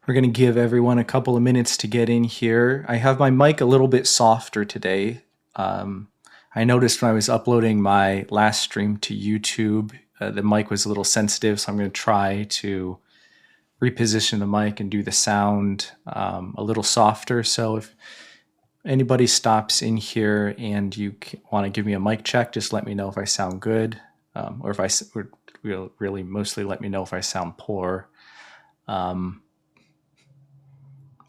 We're going to give everyone a couple of minutes to get in here. I have my mic a little bit softer today. I noticed when I was uploading my last stream to YouTube, the mic was a little sensitive, so I'm going to try to reposition the mic and do the sound a little softer. So if anybody stops in here and you want to give me a mic check, just let me know if I sound good, or if really mostly let me know if I sound poor.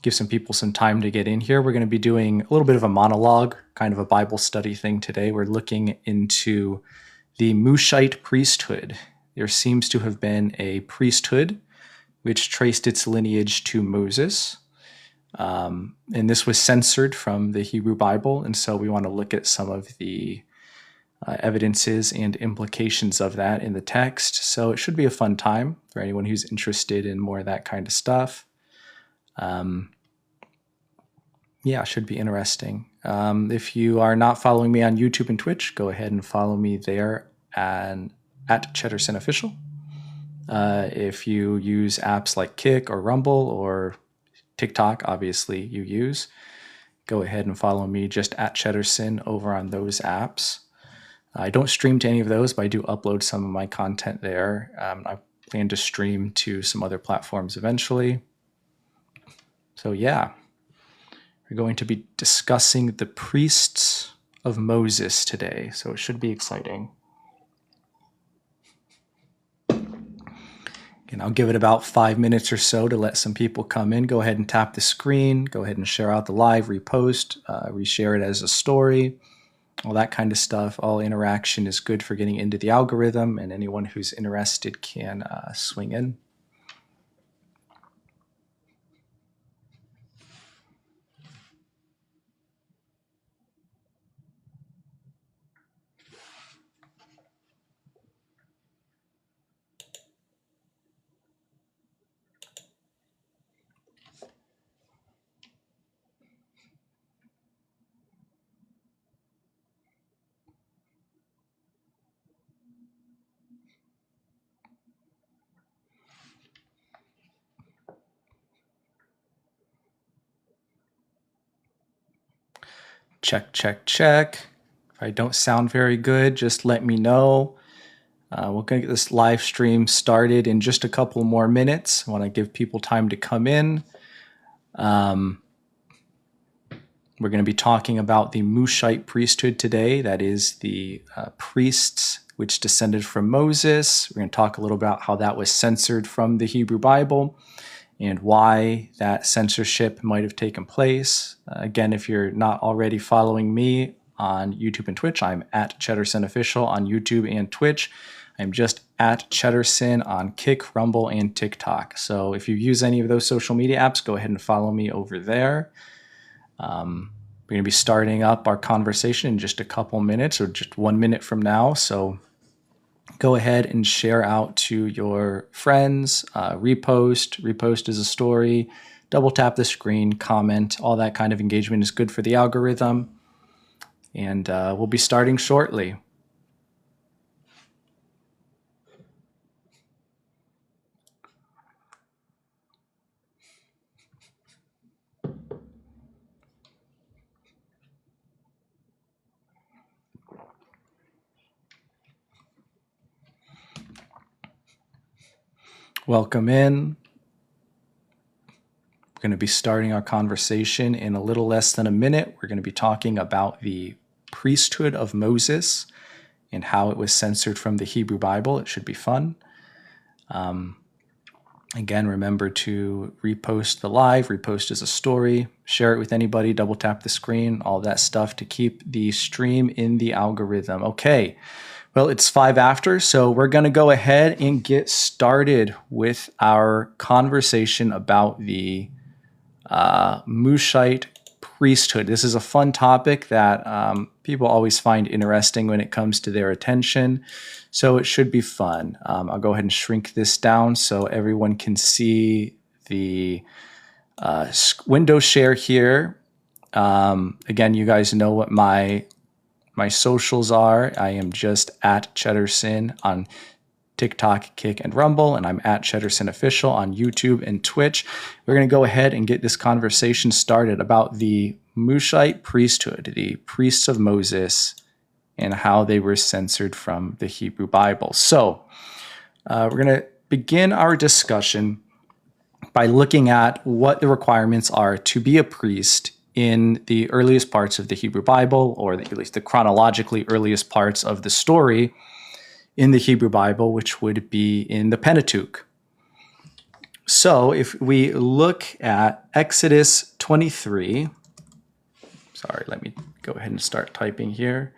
Give some people some time to get in here. We're going to be doing a little bit of a monologue, kind of a Bible study thing today. We're looking into the Mushite priesthood. There seems to have been a priesthood which traced its lineage to Moses. And this was censored from the Hebrew Bible. And so we want to look at some of the evidences and implications of that in the text. So it should be a fun time for anyone who's interested in more of that kind of stuff. Yeah, it should be interesting. If you are not following me on YouTube and Twitch, go ahead and follow me there at Chetterson Official. If you use apps like Kick or Rumble or TikTok, obviously you use, go ahead and follow me just at Chetterson over on those apps. I don't stream to any of those, but I do upload some of my content there. I plan to stream to some other platforms eventually. So yeah. We're going to be discussing the priests of Moses today, so it should be exciting. And I'll give it about 5 minutes or so to let some people come in. Go ahead and tap the screen. Go ahead and share out the live, repost, reshare it as a story, all that kind of stuff. All interaction is good for getting into the algorithm, and anyone who's interested can swing in. Check, check, check. If I don't sound very good, just let me know. We're going to get this live stream started in just a couple more minutes. I want to give people time to come in. We're going to be talking about the Mushite priesthood today. That is the priests which descended from Moses. We're going to talk a little about how that was censored from the Hebrew Bible and why that censorship might have taken place. Again, if you're not already following me on YouTube and Twitch, I'm at Chetterson Official on YouTube and Twitch. I'm just at Chetterson on Kick, Rumble, and TikTok. So if you use any of those social media apps, go ahead and follow me over there. We're going to be starting up our conversation in just a couple minutes, or just 1 minute from now. So go ahead and share out to your friends, repost as a story, double tap the screen, comment. All that kind of engagement is good for the algorithm. And we'll be starting shortly. Welcome in. We're going to be starting our conversation in a little less than a minute. We're going to be talking about the priesthood of Moses and how it was censored from the Hebrew Bible. It should be fun. Again, remember to repost the live, repost as a story, share it with anybody, double tap the screen, all that stuff to keep the stream in the algorithm. Okay. Well, it's 5 after, so we're going to go ahead and get started with our conversation about the Mushite priesthood. This is a fun topic that people always find interesting when it comes to their attention, so it should be fun. I'll go ahead and shrink this down so everyone can see the window share here. Again, you guys know what my socials are. I am just at Chetterson on TikTok, Kick, and Rumble, and I'm at Cheddarson Official on YouTube and Twitch. We're going to go ahead and get this conversation started about the Mushite priesthood, the priests of Moses, and how they were censored from the Hebrew Bible. So we're going to begin our discussion by looking at what the requirements are to be a priest in the earliest parts of the Hebrew Bible, or at least the chronologically earliest parts of the story in the Hebrew Bible, which would be in the Pentateuch. So if we look at Exodus 23, sorry, let me go ahead and start typing here.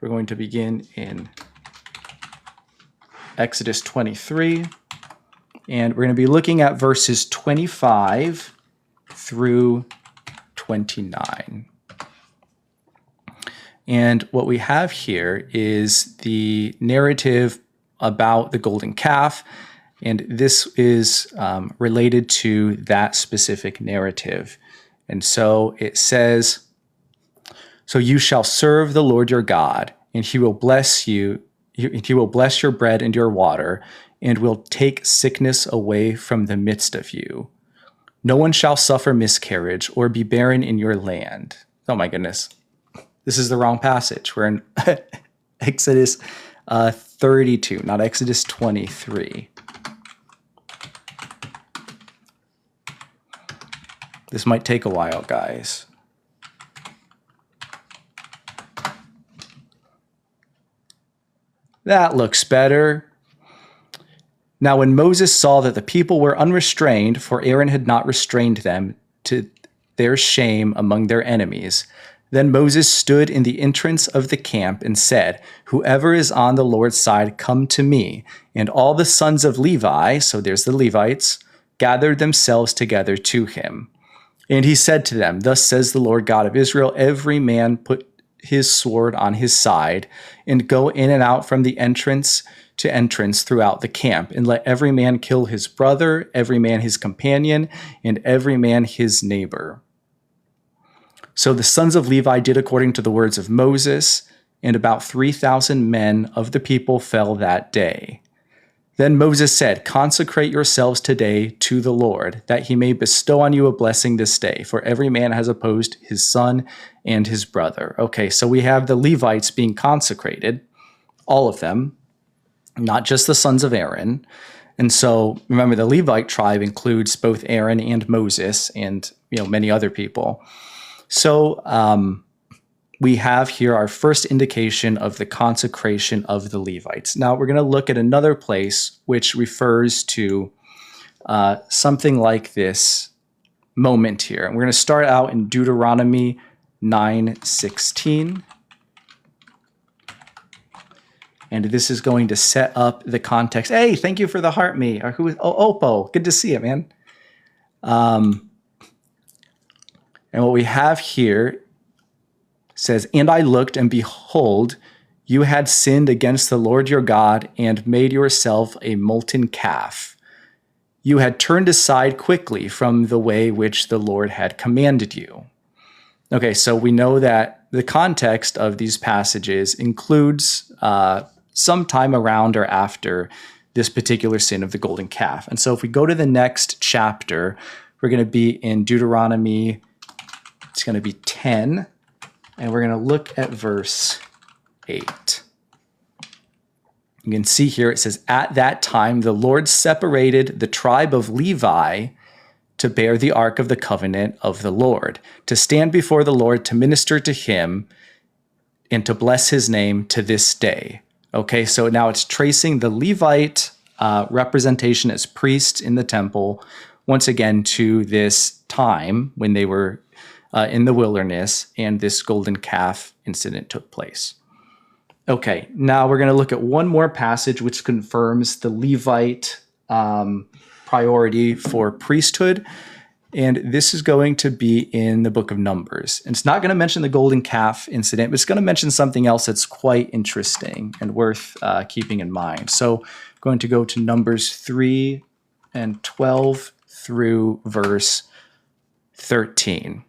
We're going to begin in Exodus 23, and we're going to be looking at verses 25 through 29. And what we have here is the narrative about the golden calf, and this is related to that specific narrative. And so it says, "So you shall serve the Lord your God, and he will bless you. He will bless your bread and your water, and will take sickness away from the midst of you. No one shall suffer miscarriage or be barren in your land." Oh my goodness. This is the wrong passage. We're in Exodus 32, not Exodus 23. This might take a while, guys. That looks better. Now, when Moses saw that the people were unrestrained, for Aaron had not restrained them, to their shame among their enemies, then Moses stood in the entrance of the camp and said, "Whoever is on the Lord's side, come to me." And all the sons of Levi, so there's the Levites, gathered themselves together to him. And he said to them, "Thus says the Lord God of Israel, every man put his sword on his side, and go in and out from the entrance to entrance throughout the camp, and let every man kill his brother, every man his companion, and every man his neighbor." So the sons of Levi did according to the words of Moses, and about 3,000 men of the people fell that day. Then Moses said, "Consecrate yourselves today to the Lord, that he may bestow on you a blessing this day, for every man has opposed his son and his brother." Okay, so we have the Levites being consecrated, all of them, not just the sons of Aaron. And so remember, the Levite tribe includes both Aaron and Moses and many other people. So we have here our first indication of the consecration of the Levites. Now we're going to look at another place which refers to something like this moment here. And we're going to start out in Deuteronomy 9:16. And this is going to set up the context. Hey, thank you for the heart me. Or who is Oppo? Good to see you, man. And what we have here says, "And I looked, and behold, you had sinned against the Lord your God, and made yourself a molten calf. You had turned aside quickly from the way which the Lord had commanded you." Okay, so we know that the context of these passages includes some time around or after this particular sin of the golden calf. And so if we go to the next chapter, we're going to be in Deuteronomy. It's going to be 10, and we're going to look at verse 8. You can see here it says, "At that time the Lord separated the tribe of Levi to bear the ark of the covenant of the Lord, to stand before the Lord, to minister to him, and to bless his name to this day." Okay, so now it's tracing the Levite representation as priests in the temple, once again, to this time when they were in the wilderness and this golden calf incident took place. Okay, now we're going to look at one more passage which confirms the Levite priority for priesthood. And this is going to be in the book of Numbers. And it's not going to mention the golden calf incident, but it's going to mention something else that's quite interesting and worth keeping in mind. So I'm going to go to Numbers 3 and 12 through verse 13.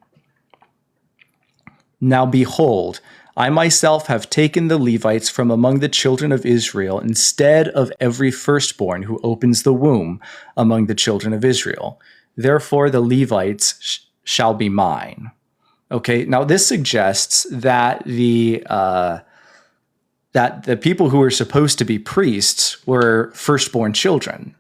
"Now behold, I myself have taken the Levites from among the children of Israel instead of every firstborn who opens the womb among the children of Israel. Therefore, the Levites shall be mine. Okay, now this suggests that the people who were supposed to be priests were firstborn children,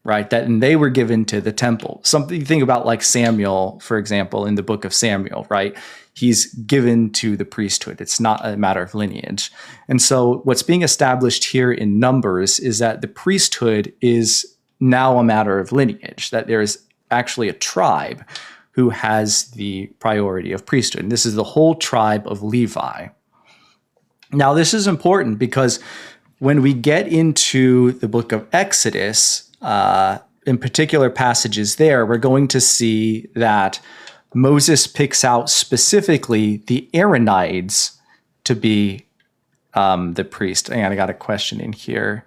right? That and they were given to the temple. Something you think about, like Samuel, for example, in the book of Samuel, right? He's given to the priesthood. It's not a matter of lineage. And so what's being established here in Numbers is that the priesthood is now a matter of lineage, that there is actually a tribe who has the priority of priesthood. And this is the whole tribe of Levi. Now, this is important because when we get into the book of Exodus, in particular passages there, we're going to see that Moses picks out specifically the Aaronites to be the priest. And I got a question in here.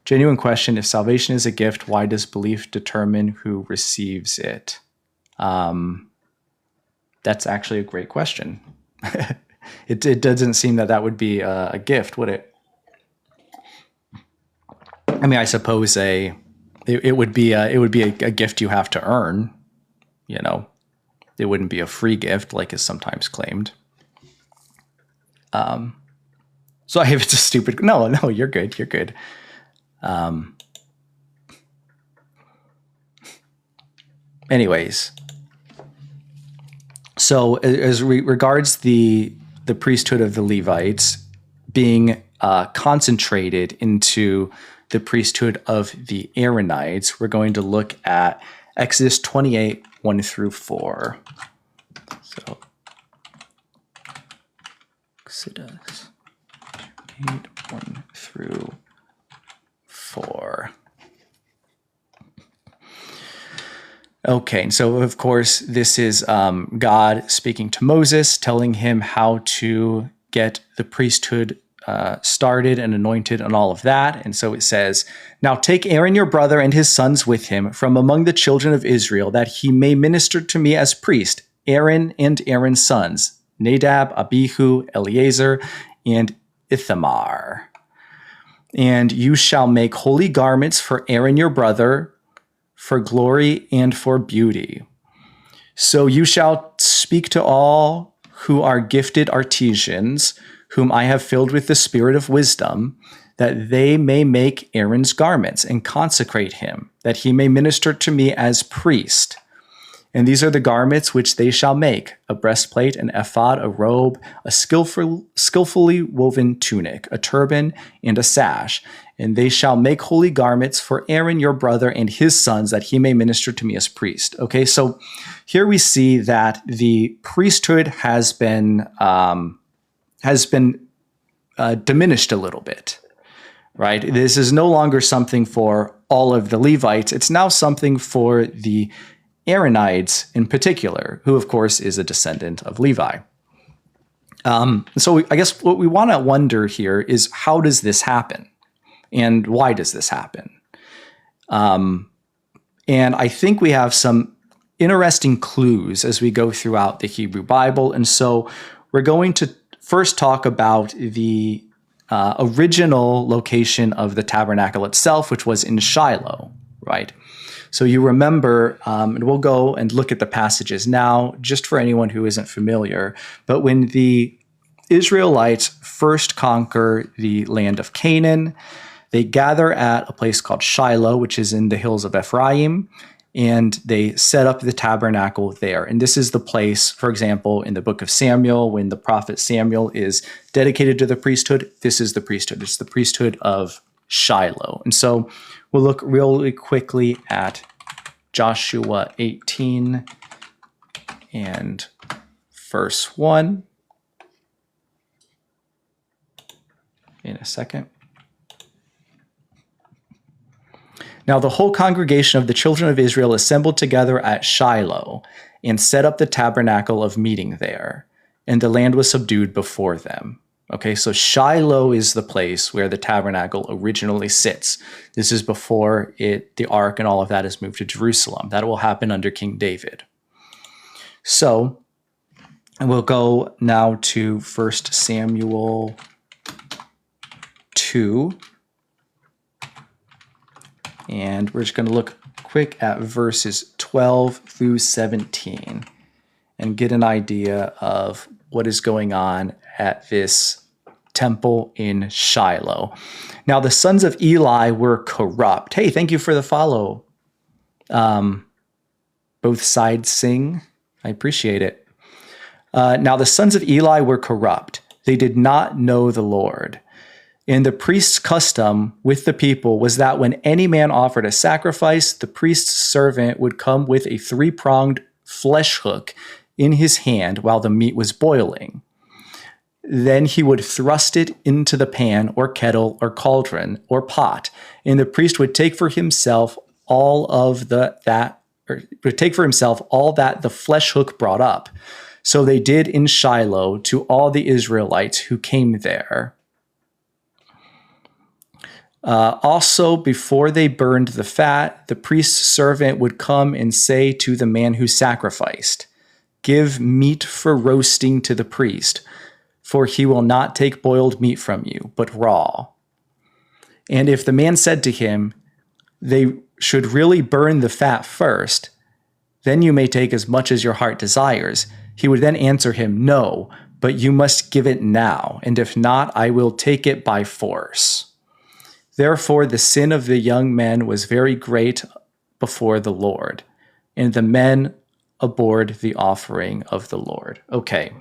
Genuine question. If salvation is a gift, why does belief determine who receives it? That's actually a great question. It doesn't seem that would be a gift, would it? I mean, I suppose it would be a gift you have to earn. You know, it wouldn't be a free gift like is sometimes claimed. So if it's a stupid, no, you're good. You're good. Anyways, so as regards the priesthood of the Levites being concentrated into the priesthood of the Aaronites, we're going to look at Exodus 28, 1 through 4. So, Exodus 28, 1 through 4. Okay, and so of course, this is God speaking to Moses, telling him how to get the priesthood started and anointed and all of that. And so it says, now take Aaron your brother and his sons with him from among the children of Israel, that he may minister to me as priest, Aaron and Aaron's sons, Nadab, Abihu, Eleazar, and Ithamar. And you shall make holy garments for Aaron your brother, for glory and for beauty. So you shall speak to all who are gifted artisans, whom I have filled with the spirit of wisdom, that they may make Aaron's garments and consecrate him, that he may minister to me as priest. And these are the garments which they shall make: a breastplate, an ephod, a robe, a skillfully woven tunic, a turban, and a sash. And they shall make holy garments for Aaron your brother and his sons, that he may minister to me as priest. Okay, so here we see that the priesthood has been diminished a little bit, right? This is no longer something for all of the Levites. It's now something for the Aaronites in particular, who of course is a descendant of Levi. So I guess what we want to wonder here is, how does this happen? And why does this happen? And I think we have some interesting clues as we go throughout the Hebrew Bible. And so we're going to first talk about the original location of the tabernacle itself, which was in Shiloh, right? So you remember, and we'll go and look at the passages now, just for anyone who isn't familiar, but when the Israelites first conquer the land of Canaan, they gather at a place called Shiloh, which is in the hills of Ephraim, and they set up the tabernacle there. And this is the place, for example, in the book of Samuel, when the prophet Samuel is dedicated to the priesthood, this is the priesthood. It's the priesthood of Shiloh. And so we'll look really quickly at Joshua 18 and verse 1 in a second. Now the whole congregation of the children of Israel assembled together at Shiloh and set up the tabernacle of meeting there, and the land was subdued before them. Okay, so Shiloh is the place where the tabernacle originally sits. This is before the ark and all of that is moved to Jerusalem. That will happen under King David. So And we'll go now to 1 Samuel 2. And we're just going to look quick at verses 12 through 17 and get an idea of what is going on at this temple in Shiloh. Now, the sons of Eli were corrupt. Hey, thank you for the follow. Both sides sing. I appreciate it. Now, the sons of Eli were corrupt. They did not know the Lord. And the priest's custom with the people was that when any man offered a sacrifice, the priest's servant would come with a 3-pronged flesh hook in his hand while the meat was boiling. Then he would thrust it into the pan or kettle or cauldron or pot, and the priest would take for himself all that the flesh hook brought up. So they did in Shiloh to all the Israelites who came there. Also, before they burned the fat, the priest's servant would come and say to the man who sacrificed, "Give meat for roasting to the priest, for he will not take boiled meat from you, but raw." And if the man said to him, "They should really burn the fat first, then you may take as much as your heart desires," he would then answer him, "No, but you must give it now, and if not, I will take it by force." Therefore, the sin of the young men was very great before the Lord, and the men abhorred the offering of the Lord. Okay.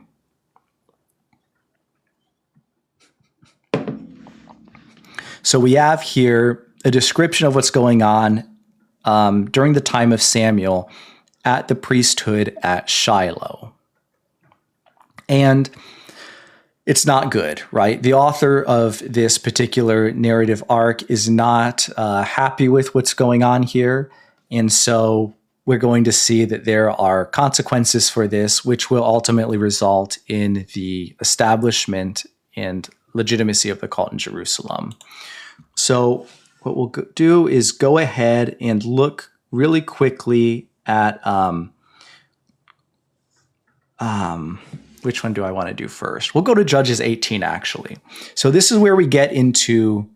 So we have here a description of what's going on during the time of Samuel at the priesthood at Shiloh. And it's not good, right? The author of this particular narrative arc is not happy with what's going on here. And so we're going to see that there are consequences for this, which will ultimately result in the establishment and legitimacy of the cult in Jerusalem. So what we'll do is go ahead and look really quickly at which one do I want to do first? We'll go to Judges 18, actually. So this is where we get into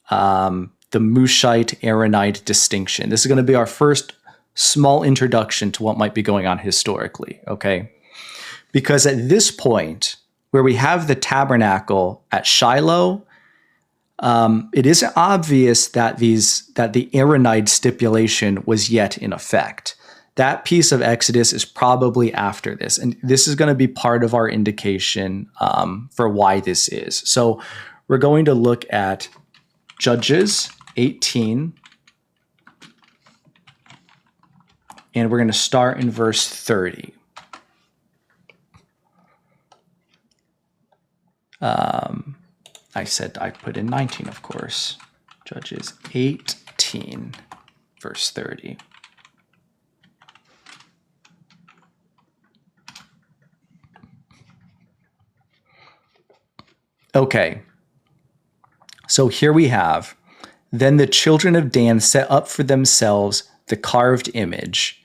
the Mushite-Aaronite distinction. This is going to be our first small introduction to what might be going on historically, okay? Because at this point, where we have the tabernacle at Shiloh, it is obvious that the Aaronite stipulation was yet in effect. That piece of Exodus is probably after this, and this is going to be part of our indication for why this is. So we're going to look at Judges 18, and we're going to start in verse 30. I said I put in 19, of course. Judges 18, verse 30. Okay, so here we have, then the children of Dan set up for themselves the carved image,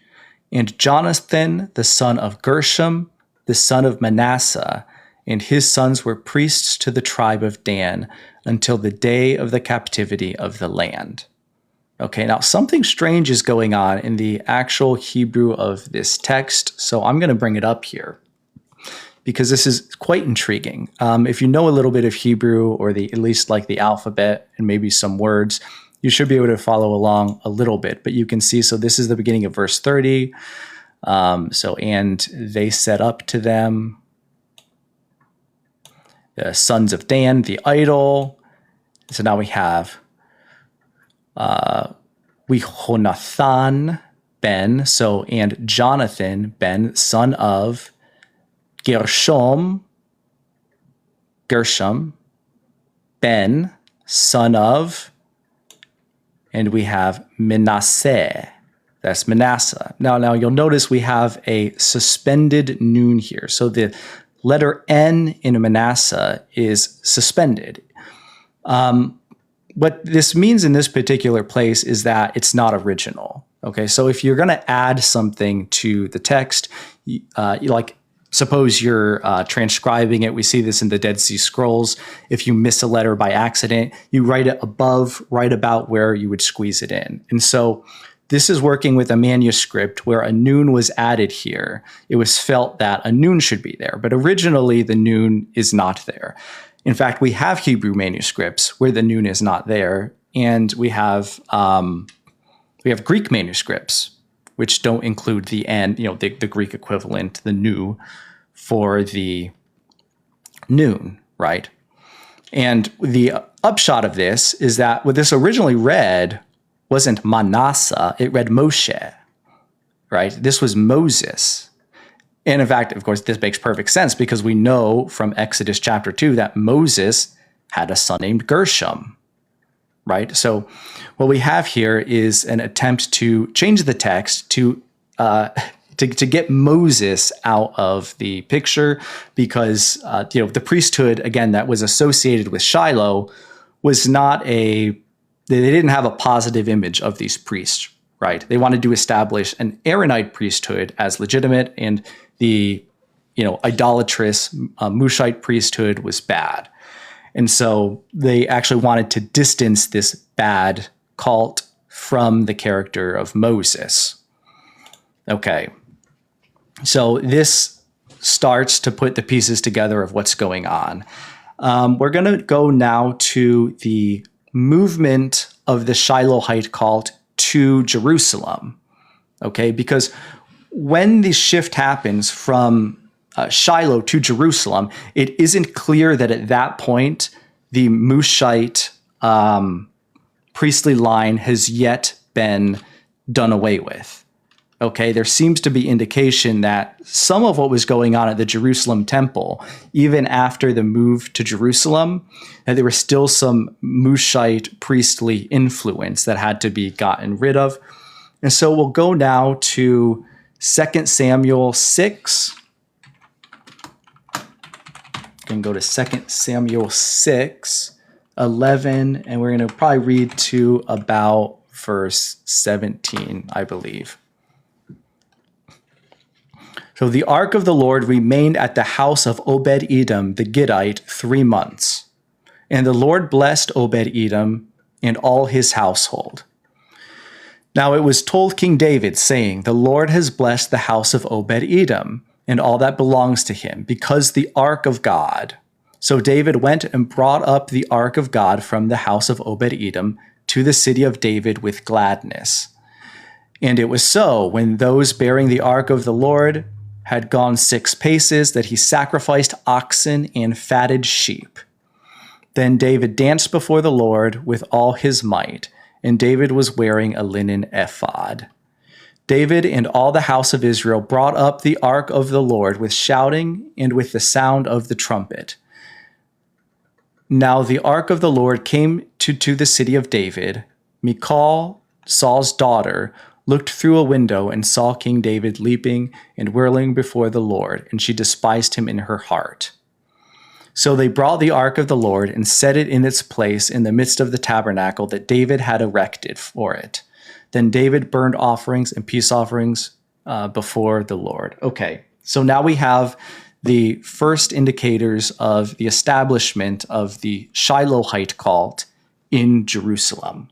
and Jonathan, the son of Gershom, the son of Manasseh, and his sons were priests to the tribe of Dan until the day of the captivity of the land. Okay, now something strange is going on in the actual Hebrew of this text, so I'm going to bring it up here, because this is quite intriguing. If you know a little bit of Hebrew, or at least like the alphabet and maybe some words, you should be able to follow along a little bit. But you can see, so this is the beginning of verse 30. And they set up to them the sons of Dan, the idol. So now we have Wihonathan ben, and Jonathan ben, son of Gershom, Ben, son of, and we have Manasseh. That's Manasseh. Now you'll notice we have a suspended noon here. So the letter N in Manasseh is suspended. What this means in this particular place is that it's not original. Okay, so if you're going to add something to the text, suppose you're transcribing it. We see this in the Dead Sea Scrolls. If you miss a letter by accident, you write it above, right about where you would squeeze it in. And so this is working with a manuscript where a noon was added here. It was felt that a noon should be there, but originally the noon is not there. In fact, we have Hebrew manuscripts where the noon is not there, and we have Greek manuscripts which don't include the end, the Greek equivalent, the nu, for the noon, right? And the upshot of this is that what this originally read wasn't Manasseh, it read Moshe, right? This was Moses. And in fact, of course, this makes perfect sense because we know from Exodus chapter 2 that Moses had a son named Gershom, right? So what we have here is an attempt to change the text to get Moses out of the picture because the priesthood, again, that was associated with Shiloh was they didn't have a positive image of these priests, right? They wanted to establish an Aaronite priesthood as legitimate, and the idolatrous Mushite priesthood was bad. And so they actually wanted to distance this bad cult from the character of Moses. Okay. So this starts to put the pieces together of what's going on. We're going to go now to the movement of the Shilohite cult to Jerusalem. Okay, because when the shift happens from Shiloh to Jerusalem, it isn't clear that at that point the Mushite priestly line has yet been done away with. Okay, there seems to be indication that some of what was going on at the Jerusalem temple, even after the move to Jerusalem, that there was still some Mushite priestly influence that had to be gotten rid of. And so we'll go now to 2 Samuel 6. You can go to 2 Samuel 6, 11, and we're going to probably read to about verse 17, I believe. So the ark of the Lord remained at the house of Obed-Edom the Gittite 3 months. And the Lord blessed Obed-Edom and all his household. Now it was told King David, saying, the Lord has blessed the house of Obed-Edom and all that belongs to him, because the ark of God. So David went and brought up the ark of God from the house of Obed-Edom to the city of David with gladness. And it was so, when those bearing the ark of the Lord had gone 6 paces, that he sacrificed oxen and fatted sheep. Then David danced before the Lord with all his might, and David was wearing a linen ephod. David and all the house of Israel brought up the ark of the Lord with shouting and with the sound of the trumpet. Now the ark of the Lord came to the city of David. Michal, Saul's daughter, looked through a window and saw King David leaping and whirling before the Lord, and she despised him in her heart. So they brought the ark of the Lord and set it in its place in the midst of the tabernacle that David had erected for it. Then David burned offerings and peace offerings before the Lord. Okay, so now we have the first indicators of the establishment of the Shilohite cult in Jerusalem.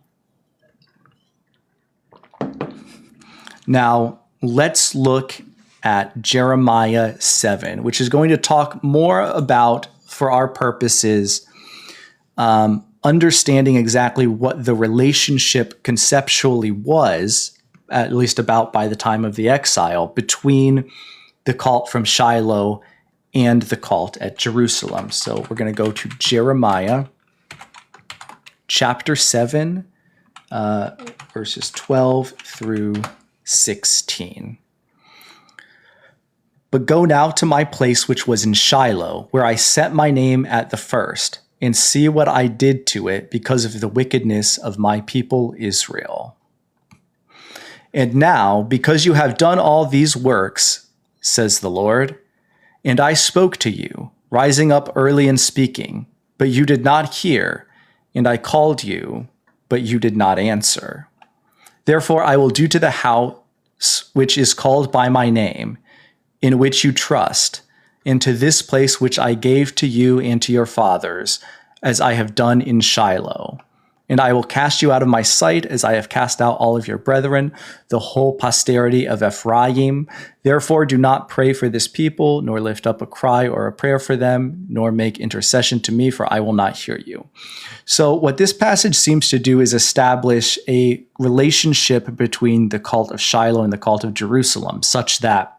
Now, let's look at Jeremiah 7, which is going to talk more about, for our purposes, understanding exactly what the relationship conceptually was, at least about by the time of the exile, between the cult from Shiloh and the cult at Jerusalem. So we're going to go to Jeremiah chapter 7, verses 12 through 16. But go now to my place which was in Shiloh, where I set my name at the first, and see what I did to it because of the wickedness of my people Israel. And now, because you have done all these works, says the Lord, and I spoke to you, rising up early and speaking, but you did not hear, and I called you, but you did not answer. Therefore I will do to the house which is called by my name, in which you trust, into this place which I gave to you and to your fathers, as I have done in Shiloh. And I will cast you out of my sight, as I have cast out all of your brethren, the whole posterity of Ephraim. Therefore do not pray for this people, nor lift up a cry or a prayer for them, nor make intercession to me, for I will not hear you. So what this passage seems to do is establish a relationship between the cult of Shiloh and the cult of Jerusalem, such that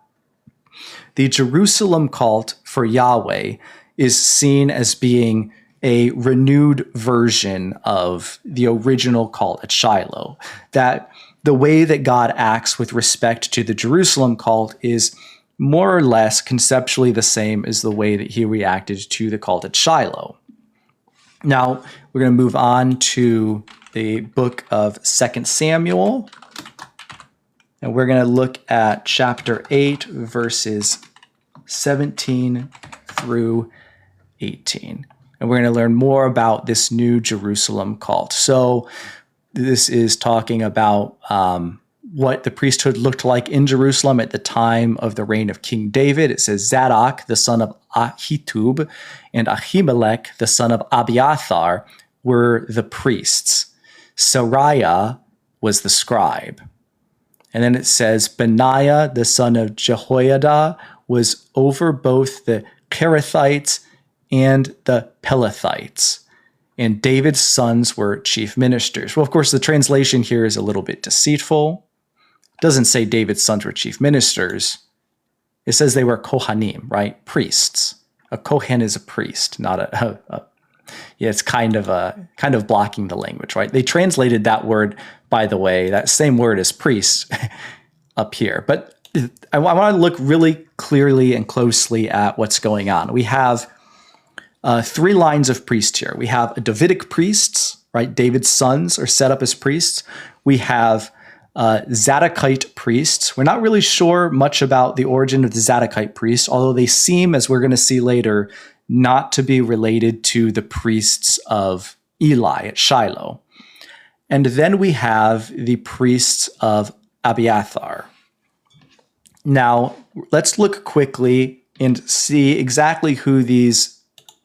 the Jerusalem cult for Yahweh is seen as being a renewed version of the original cult at Shiloh. That the way that God acts with respect to the Jerusalem cult is more or less conceptually the same as the way that he reacted to the cult at Shiloh. Now, we're going to move on to the book of 2 Samuel. And we're going to look at chapter 8, verses 17 through 18. And we're going to learn more about this new Jerusalem cult. So this is talking about what the priesthood looked like in Jerusalem at the time of the reign of King David. It says Zadok, the son of Ahitub, and Ahimelech, the son of Abiathar, were the priests. Sariah was the scribe. And then it says Benaiah, the son of Jehoiada, was over both the Kerethites and the Pelethites. And David's sons were chief ministers. Well, of course, the translation here is a little bit deceitful. It doesn't say David's sons were chief ministers. It says they were Kohanim, right? Priests. A Kohen is a priest, not yeah, it's kind of blocking the language, right? They translated that word, by the way, that same word as priest up here. But I want to look really clearly and closely at what's going on. We have three lines of priests here. We have Davidic priests, right? David's sons are set up as priests. We have Zadokite priests. We're not really sure much about the origin of the Zadokite priests, although they seem, as we're going to see later, not to be related to the priests of Eli at Shiloh. And then we have the priests of Abiathar. Now, let's look quickly and see exactly who these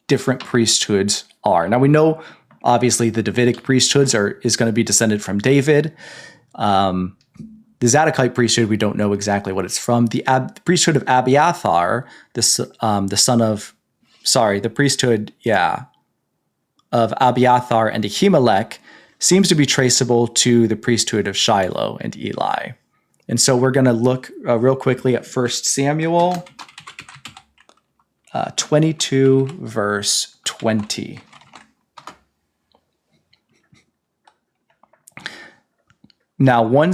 different priesthoods are. Now, we know, obviously, the Davidic priesthoods is going to be descended from David. The Zadokite priesthood, we don't know exactly what it's from. The priesthood of Abiathar, the priesthood, of Abiathar and Ahimelech seems to be traceable to the priesthood of Shiloh and Eli. And so we're going to look real quickly at 1 Samuel 22, verse 20. Now, one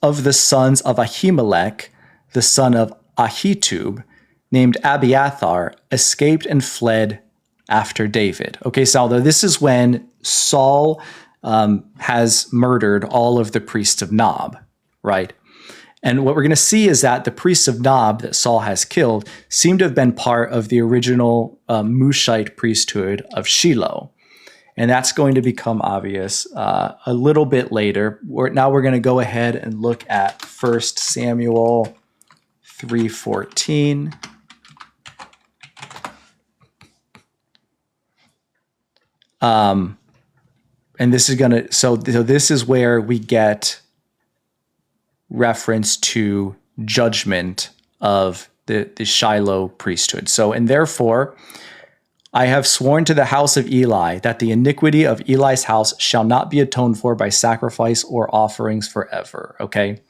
of the sons of Ahimelech, the son of Ahitub, named Abiathar, escaped and fled after David. Okay, so this is when Saul has murdered all of the priests of Nob, right? And what we're going to see is that the priests of Nob that Saul has killed seem to have been part of the original Mushite priesthood of Shiloh. And that's going to become obvious a little bit later. Now we're going to go ahead and look at 1 Samuel 3:14. And this is going to, so this is where we get reference to judgment of the Shiloh priesthood. So, and therefore, I have sworn to the house of Eli that the iniquity of Eli's house shall not be atoned for by sacrifice or offerings forever. Okay.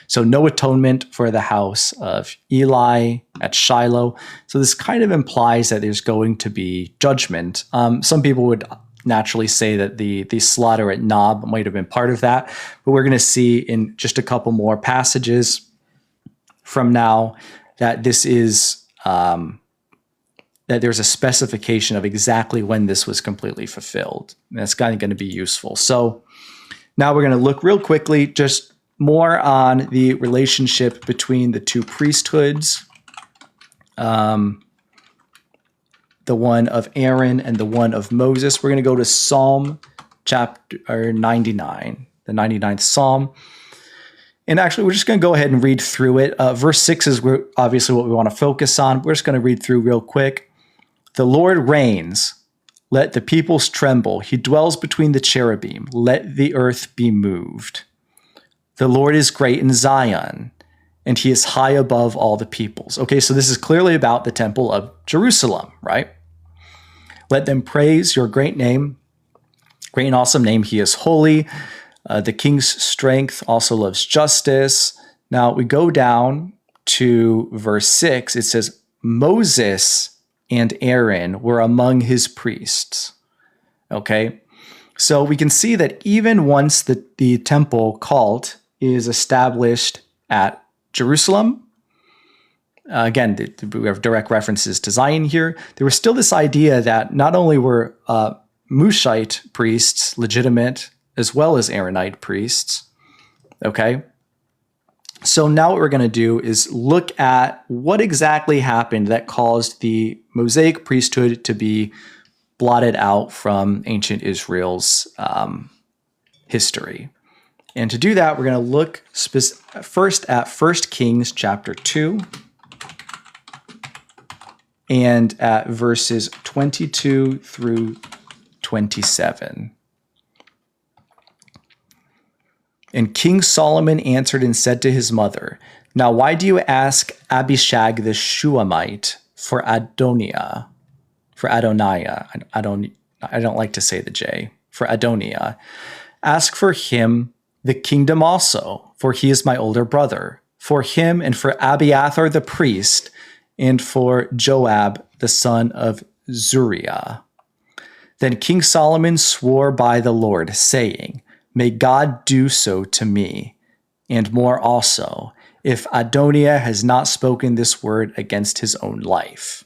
So no atonement for the house of Eli at Shiloh. So this kind of implies that there's going to be judgment. Some people would naturally say that the slaughter at Nob might have been part of that, but we're going to see in just a couple more passages from now that this is that there's a specification of exactly when this was completely fulfilled. And that's kind of going to be useful. So now we're going to look real quickly just more on the relationship between the two priesthoods, the one of Aaron and the one of Moses. We're going to go to Psalm chapter 99, the 99th Psalm. And actually, we're just going to go ahead and read through it. Verse 6 is obviously what we want to focus on. We're just going to read through real quick. The Lord reigns. Let the peoples tremble. He dwells between the cherubim. Let the earth be moved. The Lord is great in Zion, and he is high above all the peoples. Okay, so this is clearly about the temple of Jerusalem, right? Let them praise your great name, great and awesome name. He is holy. The king's strength also loves justice. Now we go down to verse 6. It says, Moses and Aaron were among his priests. Okay, so we can see that even once the temple cult is established at Jerusalem, again, we have direct references to Zion here, there was still this idea that not only were Mushite priests legitimate, as well as Aaronite priests. Okay. So now what we're going to do is look at what exactly happened that caused the Mosaic priesthood to be blotted out from ancient Israel's history. And to do that, we're going to look first at 1 Kings chapter 2 and at verses 22 through 27. And King Solomon answered and said to his mother, Now why do you ask Abishag the Shuamite for Adoniah? For Adoniah. I don't like to say the J. For Adoniah. Ask for him the kingdom also, for he is my older brother. For him and for Abiathar the priest, and for Joab the son of Zuriah. Then King Solomon swore by the Lord, saying, May God do so to me, and more also, if Adoniah has not spoken this word against his own life.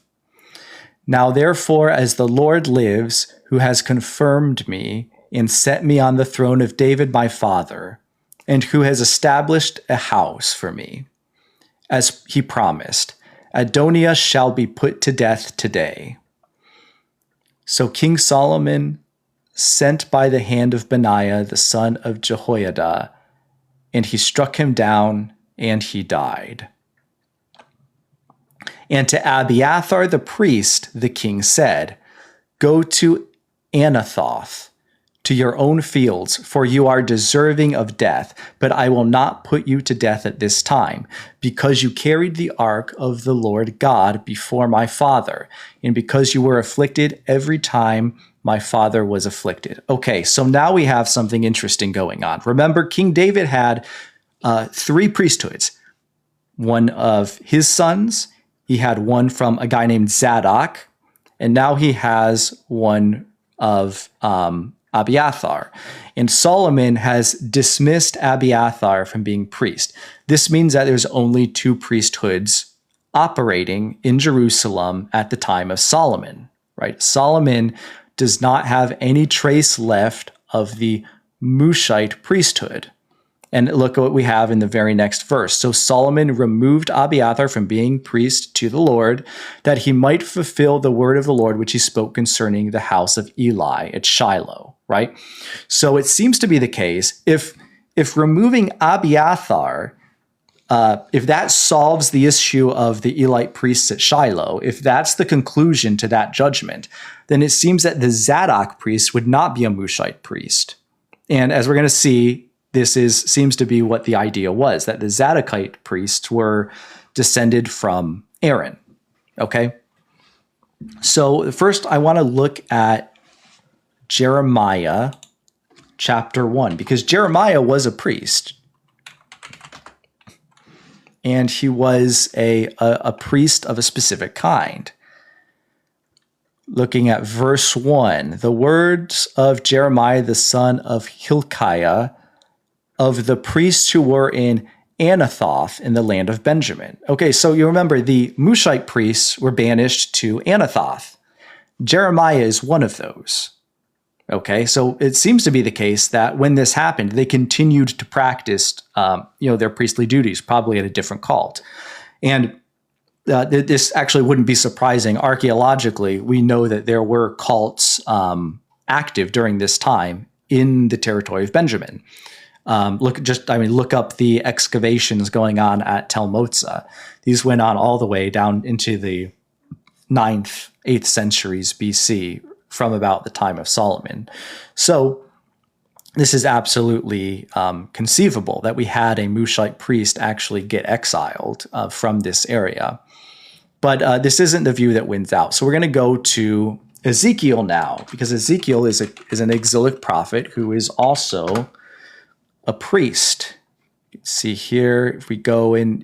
Now therefore, as the Lord lives, who has confirmed me and set me on the throne of David my father, and who has established a house for me, as he promised, Adoniah shall be put to death today. So King Solomon sent by the hand of Benaiah, the son of Jehoiada, and he struck him down, and he died. And to Abiathar the priest, the king said, Go to Anathoth, to your own fields, for you are deserving of death, but I will not put you to death at this time, because you carried the ark of the Lord God before my father, and because you were afflicted every time my father was afflicted. Okay, so now we have something interesting going on. Remember, King David had 3 priesthoods. One of his sons, he had one from a guy named Zadok, and now he has one of Abiathar. And Solomon has dismissed Abiathar from being priest. This means that there's only 2 priesthoods operating in Jerusalem at the time of Solomon, right? Solomon does not have any trace left of the Mushite priesthood. And look at what we have in the very next verse. So Solomon removed Abiathar from being priest to the Lord, that he might fulfill the word of the Lord which he spoke concerning the house of Eli at Shiloh, right? So it seems to be the case, if removing Abiathar, if that solves the issue of the Elite priests at Shiloh, if that's the conclusion to that judgment, then it seems that the Zadok priest would not be a Mushite priest. And as we're going to see, this seems to be what the idea was, that the Zadokite priests were descended from Aaron. Okay? So first I want to look at Jeremiah chapter 1, because Jeremiah was a priest. And he was a priest of a specific kind. Looking at verse 1, the words of Jeremiah the son of Hilkiah, of the priests who were in Anathoth in the land of Benjamin. Okay, so you remember the Mushite priests were banished to Anathoth. Jeremiah is one of those. Okay, so it seems to be the case that when this happened, they continued to practice, their priestly duties, probably at a different cult. And this actually wouldn't be surprising. Archaeologically, we know that there were cults active during this time in the territory of Benjamin. Look up the excavations going on at Tel Motza. These went on all the way down into the 9th, 8th centuries BC, from about the time of Solomon. So this is absolutely conceivable that we had a Mushite priest actually get exiled from this area. But this isn't the view that wins out. So we're going to go to Ezekiel now, because Ezekiel is an exilic prophet who is also a priest. You can see here, if we go in,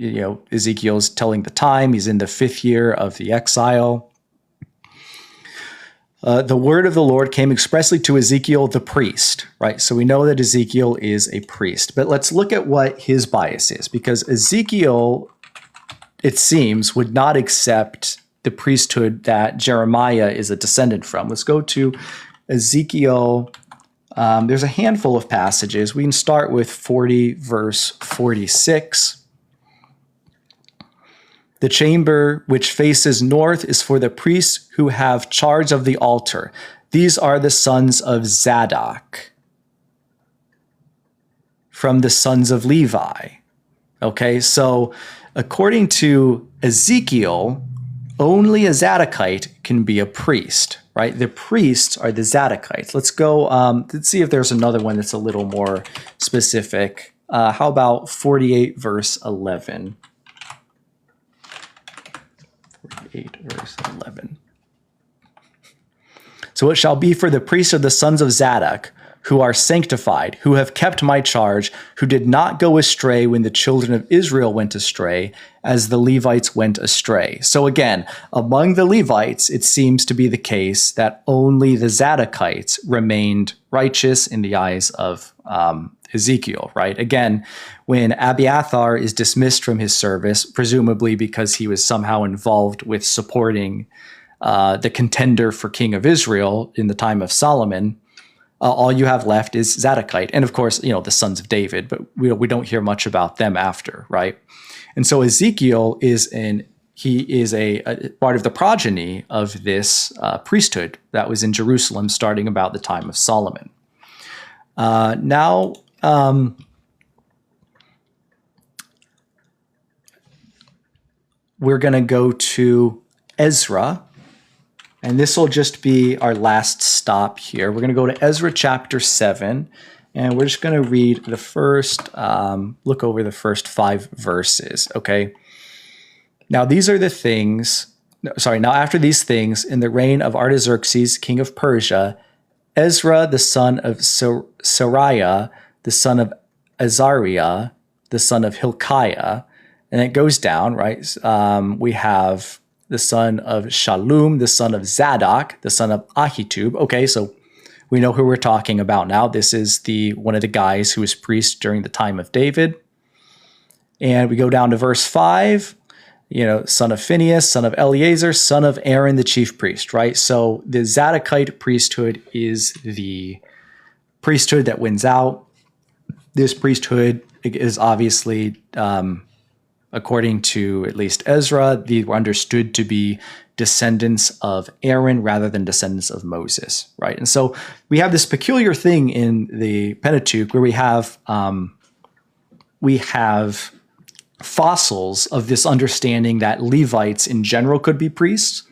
Ezekiel's telling the time. He's in the 5th year of the exile. The word of the Lord came expressly to Ezekiel the priest, right? So we know that Ezekiel is a priest. But let's look at what his bias is, because Ezekiel, it seems, would not accept the priesthood that Jeremiah is a descendant from. Let's go to Ezekiel. There's a handful of passages. We can start with 40, verse 46. The chamber which faces north is for the priests who have charge of the altar. These are the sons of Zadok from the sons of Levi. Okay, so according to Ezekiel, only a Zadokite can be a priest, right? The priests are the Zadokites. Let's go, let's see if there's another one that's a little more specific. How about 48 verse 11? 48 verse 11. So it shall be for the priests of the sons of Zadok, who are sanctified, who have kept my charge, who did not go astray when the children of Israel went astray, as the Levites went astray. So again, among the Levites, it seems to be the case that only the Zadokites remained righteous in the eyes of Ezekiel, right? Again, when Abiathar is dismissed from his service, presumably because he was somehow involved with supporting the contender for king of Israel in the time of Solomon, all you have left is Zadokite. And of course, the sons of David, but we don't hear much about them after, right? And so Ezekiel is a part of the progeny of this priesthood that was in Jerusalem starting about the time of Solomon. Now, we're going to go to Ezra. And this will just be our last stop here. We're going to go to Ezra chapter 7, and we're just going to read the first, look over the first 5 verses, okay? Now, these are the things, now after these things, in the reign of Artaxerxes, king of Persia, Ezra, the son of Sariah, the son of Azariah, the son of Hilkiah, and it goes down, right? We have the son of Shallum, the son of Zadok, the son of Ahitub. Okay, so we know who we're talking about now. This is one of the guys who was priest during the time of David. And we go down to verse 5, son of Phinehas, son of Eleazar, son of Aaron, the chief priest, right? So the Zadokite priesthood is the priesthood that wins out. This priesthood is obviously according to at least Ezra, they were understood to be descendants of Aaron rather than descendants of Moses, right? And so we have this peculiar thing in the Pentateuch where we have fossils of this understanding that Levites in general could be priests,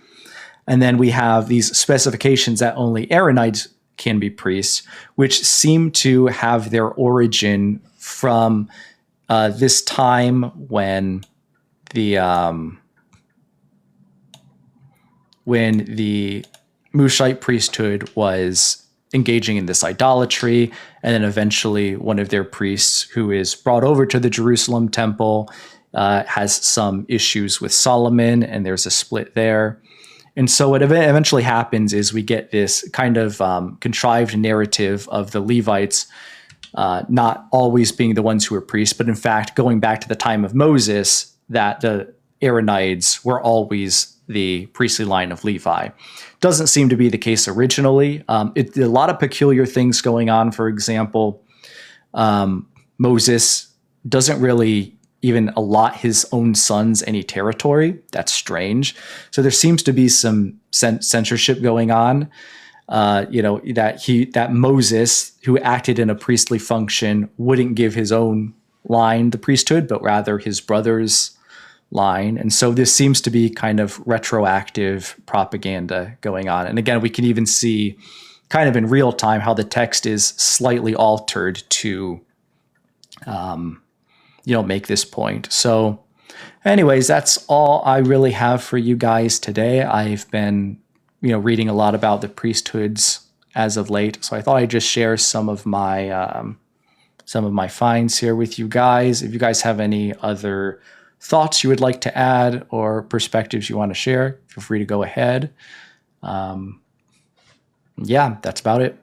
and then we have these specifications that only Aaronites can be priests, which seem to have their origin from this time when the Mushite priesthood was engaging in this idolatry, and then eventually one of their priests who is brought over to the Jerusalem temple has some issues with Solomon, and there's a split there. And so what eventually happens is we get this kind of contrived narrative of the Levites not always being the ones who were priests, but in fact, going back to the time of Moses, that the Aaronites were always the priestly line of Levi. Doesn't seem to be the case originally. A lot of peculiar things going on. For example, Moses doesn't really even allot his own sons any territory. That's strange. So there seems to be some censorship going on. that Moses, who acted in a priestly function, wouldn't give his own line the priesthood, but rather his brother's line. And so this seems to be kind of retroactive propaganda going on. And again, we can even see kind of in real time how the text is slightly altered to make this point. So anyways, that's all I really have for you guys today. I've been reading a lot about the priesthoods as of late, so I thought I'd just share some of my finds here with you guys. If you guys have any other thoughts you would like to add or perspectives you want to share, feel free to go ahead. Yeah, that's about it.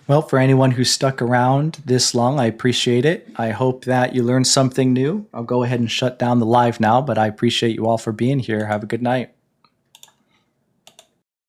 Well, for anyone who stuck around this long, I appreciate it. I hope that you learned something new. I'll go ahead and shut down the live now, but I appreciate you all for being here. Have a good night.